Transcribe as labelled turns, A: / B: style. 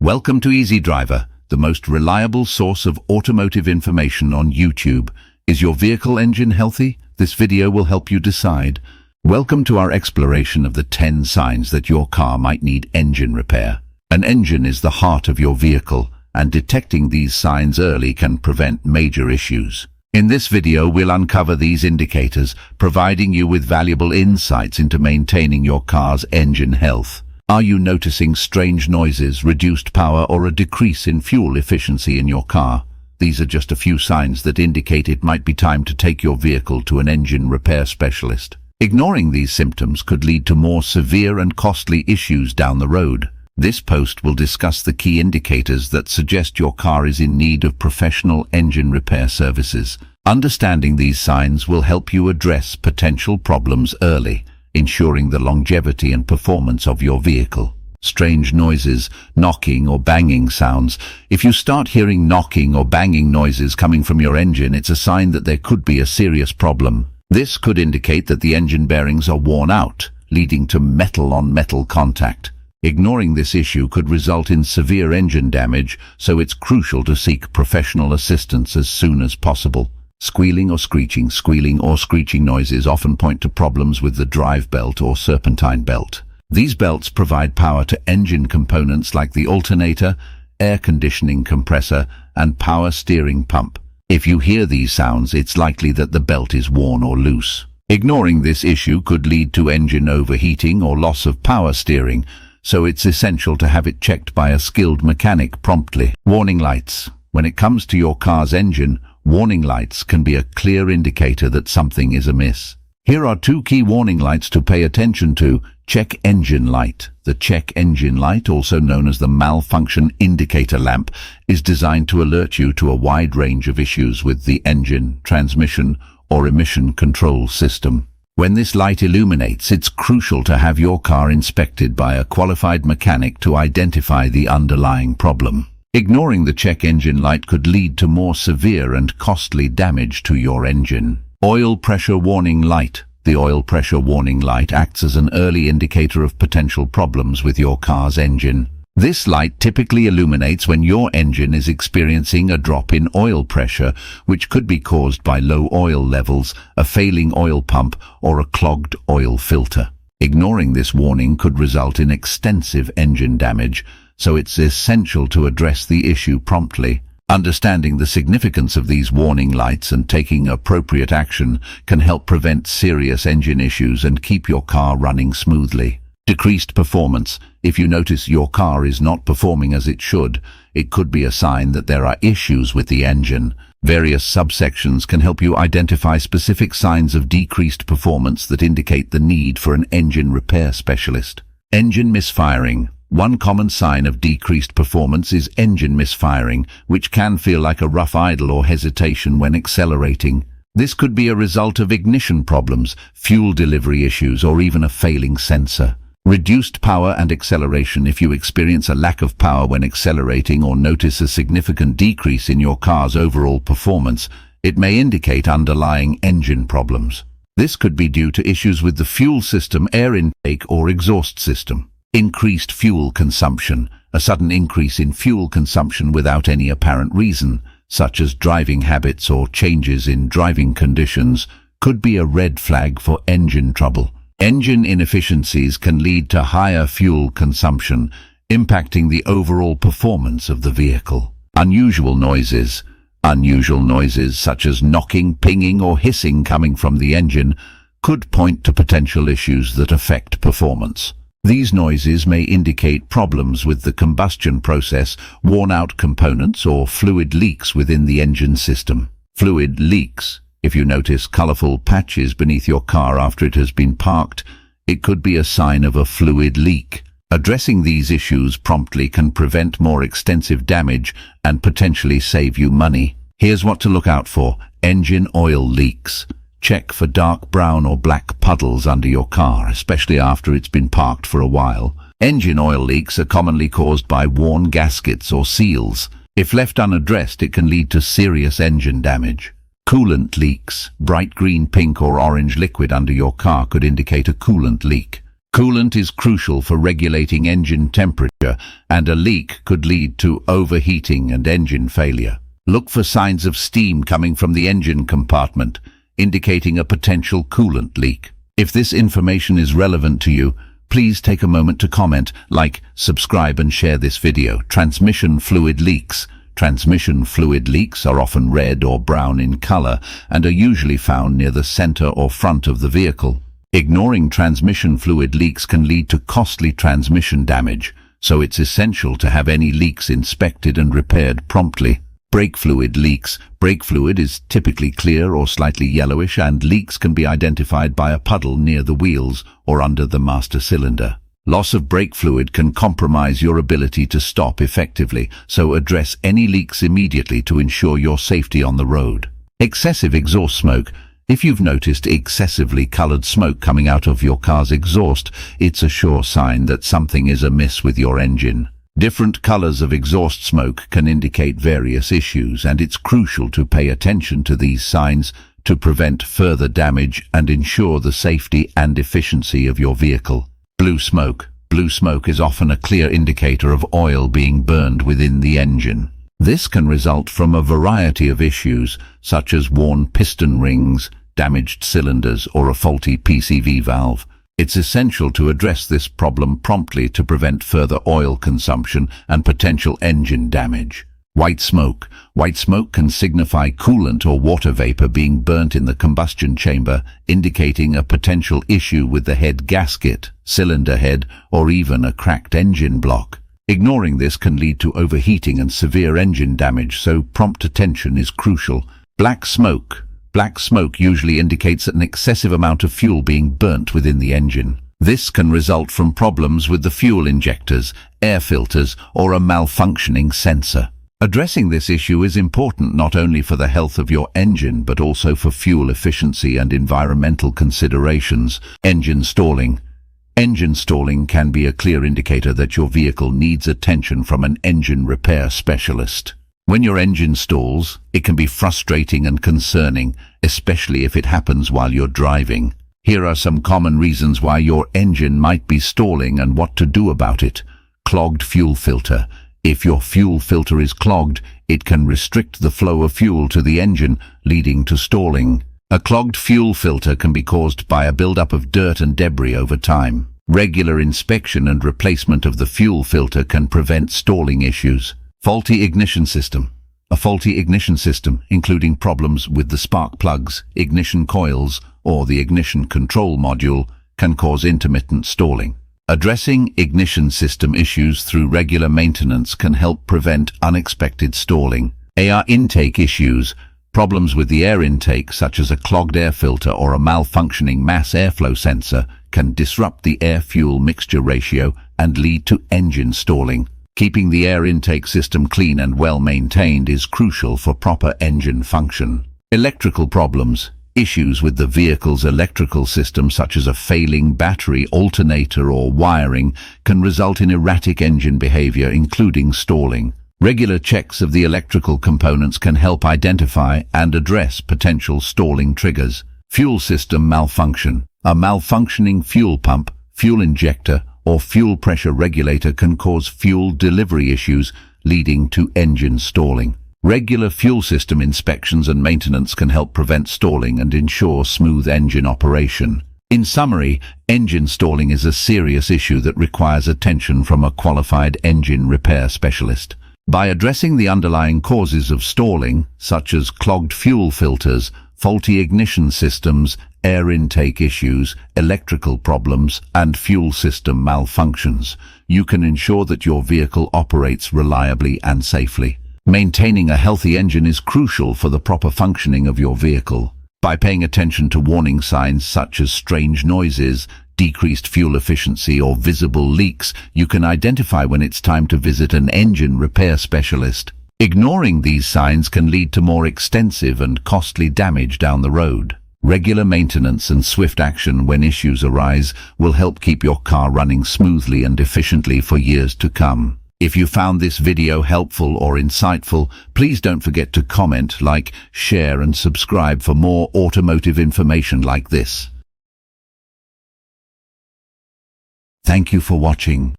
A: Welcome to Easy Driver, the most reliable source of automotive information on YouTube. Is your vehicle engine healthy? This video will help you decide. Welcome to our exploration of the 10 signs that your car might need engine repair. An engine is the heart of your vehicle, and detecting these signs early can prevent major issues. In this video, we'll uncover these indicators, providing you with valuable insights into maintaining your car's engine health. Are you noticing strange noises, reduced power, or a decrease in fuel efficiency in your car? These are just a few signs that indicate it might be time to take your vehicle to an engine repair specialist. Ignoring these symptoms could lead to more severe and costly issues down the road. This post will discuss the key indicators that suggest your car is in need of professional engine repair services. Understanding these signs will help you address potential problems early, ensuring the longevity and performance of your vehicle. Strange noises, knocking or banging sounds. If you start hearing knocking or banging noises coming from your engine, it's a sign that there could be a serious problem. This could indicate that the engine bearings are worn out, leading to metal-on-metal contact. Ignoring this issue could result in severe engine damage, so it's crucial to seek professional assistance as soon as possible. Squealing or screeching noises often point to problems with the drive belt or serpentine belt. These belts provide power to engine components like the alternator, air conditioning compressor, and power steering pump. If you hear these sounds, it's likely that the belt is worn or loose. Ignoring this issue could lead to engine overheating or loss of power steering, so it's essential to have it checked by a skilled mechanic promptly. Warning lights. When it comes to your car's engine, warning lights can be a clear indicator that something is amiss. Here are 2 key warning lights to pay attention to. Check engine light. The check engine light, also known as the malfunction indicator lamp, is designed to alert you to a wide range of issues with the engine, transmission, or emission control system. When this light illuminates, it's crucial to have your car inspected by a qualified mechanic to identify the underlying problem. Ignoring the check engine light could lead to more severe and costly damage to your engine. Oil pressure warning light. The oil pressure warning light acts as an early indicator of potential problems with your car's engine. This light typically illuminates when your engine is experiencing a drop in oil pressure, which could be caused by low oil levels, a failing oil pump, or a clogged oil filter. Ignoring this warning could result in extensive engine damage, so it's essential to address the issue promptly. Understanding the significance of these warning lights and taking appropriate action can help prevent serious engine issues and keep your car running smoothly. Decreased performance. If you notice your car is not performing as it should, it could be a sign that there are issues with the engine. Various subsections can help you identify specific signs of decreased performance that indicate the need for an engine repair specialist. Engine misfiring. One common sign of decreased performance is engine misfiring, which can feel like a rough idle or hesitation when accelerating. This could be a result of ignition problems, fuel delivery issues, or even a failing sensor. Reduced power and acceleration. If you experience a lack of power when accelerating or notice a significant decrease in your car's overall performance, it may indicate underlying engine problems. This could be due to issues with the fuel system, air intake, or exhaust system. Increased fuel consumption. A sudden increase in fuel consumption without any apparent reason, such as driving habits or changes in driving conditions, could be a red flag for engine trouble. Engine inefficiencies can lead to higher fuel consumption, impacting the overall performance of the vehicle. Unusual noises. Unusual noises such as knocking, pinging, or hissing coming from the engine could point to potential issues that affect performance. These noises may indicate problems with the combustion process, worn-out components, or fluid leaks within the engine system. Fluid leaks. If you notice colorful patches beneath your car after it has been parked, it could be a sign of a fluid leak. Addressing these issues promptly can prevent more extensive damage and potentially save you money. Here's what to look out for. Engine oil leaks. Check for dark brown or black puddles under your car, especially after it's been parked for a while. Engine oil leaks are commonly caused by worn gaskets or seals. If left unaddressed, it can lead to serious engine damage. Coolant leaks. Bright green, pink, or orange liquid under your car could indicate a coolant leak. Coolant is crucial for regulating engine temperature, and a leak could lead to overheating and engine failure. Look for signs of steam coming from the engine compartment, indicating a potential coolant leak. If this information is relevant to you, please take a moment to comment, like, subscribe and share this video. Transmission fluid leaks. Transmission fluid leaks are often red or brown in color and are usually found near the center or front of the vehicle. Ignoring transmission fluid leaks can lead to costly transmission damage, so it's essential to have any leaks inspected and repaired promptly. Brake fluid leaks. Brake fluid is typically clear or slightly yellowish, and leaks can be identified by a puddle near the wheels or under the master cylinder. Loss of brake fluid can compromise your ability to stop effectively, so address any leaks immediately to ensure your safety on the road. Excessive exhaust smoke. If you've noticed excessively colored smoke coming out of your car's exhaust, it's a sure sign that something is amiss with your engine. Different colors of exhaust smoke can indicate various issues, and it's crucial to pay attention to these signs to prevent further damage and ensure the safety and efficiency of your vehicle. Blue smoke. Blue smoke is often a clear indicator of oil being burned within the engine. This can result from a variety of issues, such as worn piston rings, damaged cylinders, or a faulty PCV valve. It's essential to address this problem promptly to prevent further oil consumption and potential engine damage. White smoke. White smoke can signify coolant or water vapor being burnt in the combustion chamber, indicating a potential issue with the head gasket, cylinder head, or even a cracked engine block. Ignoring this can lead to overheating and severe engine damage, so prompt attention is crucial. Black smoke. Black smoke usually indicates an excessive amount of fuel being burnt within the engine. This can result from problems with the fuel injectors, air filters, or a malfunctioning sensor. Addressing this issue is important not only for the health of your engine, but also for fuel efficiency and environmental considerations. Engine stalling. Engine stalling can be a clear indicator that your vehicle needs attention from an engine repair specialist. When your engine stalls, it can be frustrating and concerning, especially if it happens while you're driving. Here are some common reasons why your engine might be stalling and what to do about it. Clogged fuel filter. If your fuel filter is clogged, it can restrict the flow of fuel to the engine, leading to stalling. A clogged fuel filter can be caused by a buildup of dirt and debris over time. Regular inspection and replacement of the fuel filter can prevent stalling issues. Faulty ignition system. A faulty ignition system, including problems with the spark plugs, ignition coils, or the ignition control module, can cause intermittent stalling. Addressing ignition system issues through regular maintenance can help prevent unexpected stalling. Air intake issues. Problems with the air intake, such as a clogged air filter or a malfunctioning mass airflow sensor, can disrupt the air-fuel mixture ratio and lead to engine stalling. Keeping the air intake system clean and well-maintained is crucial for proper engine function. Electrical problems. Issues with the vehicle's electrical system, such as a failing battery, alternator, or wiring, can result in erratic engine behavior, including stalling. Regular checks of the electrical components can help identify and address potential stalling triggers. Fuel system malfunction. A malfunctioning fuel pump, fuel injector, or fuel pressure regulator can cause fuel delivery issues, leading to engine stalling. Regular fuel system inspections and maintenance can help prevent stalling and ensure smooth engine operation. In summary, engine stalling is a serious issue that requires attention from a qualified engine repair specialist. By addressing the underlying causes of stalling, such as clogged fuel filters, faulty ignition systems, air intake issues, electrical problems, and fuel system malfunctions, you can ensure that your vehicle operates reliably and safely. Maintaining a healthy engine is crucial for the proper functioning of your vehicle. By paying attention to warning signs such as strange noises, decreased fuel efficiency, or visible leaks, you can identify when it's time to visit an engine repair specialist. Ignoring these signs can lead to more extensive and costly damage down the road. Regular maintenance and swift action when issues arise will help keep your car running smoothly and efficiently for years to come. If you found this video helpful or insightful, please don't forget to comment, like, share, and subscribe for more automotive information like this. Thank you for watching.